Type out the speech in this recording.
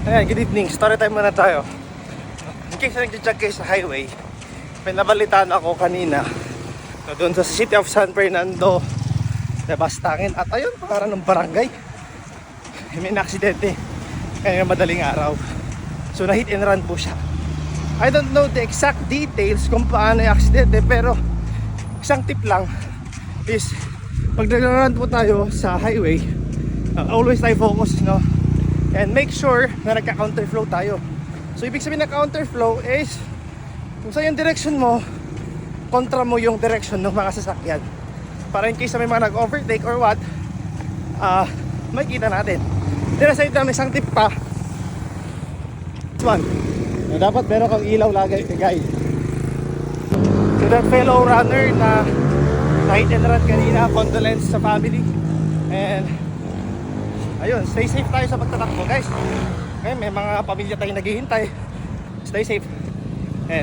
Ayan, good evening. Story time muna tayo. In case na nag-check kayo sa highway, may nabalitaan ako kanina na doon sa city of San Fernando, Bastangin. At ayun, parang ng barangay, may na-aksidente kaya madaling araw. So na-hit and run po siya. I don't know the exact details kung paano yung aksidente, pero isang tip lang is pag nag-run po tayo sa highway, always tayo focus, no? And make sure na nagka-counterflow tayo. So ibig sabihin na counterflow is kung saan yung direction mo, kontra mo yung direction ng mga sasakyan, para in case na may mga nag-overtake or what, makikita natin. Then aside na may isang tip pa, this one, na dapat meron kang ilaw lagi, guys. So that fellow runner na hit and run kanina, condolence sa family. And ayun, stay safe tayo sa pagtatakbo, guys. Okay, may mga pamilya tayong naghihintay. Stay safe. And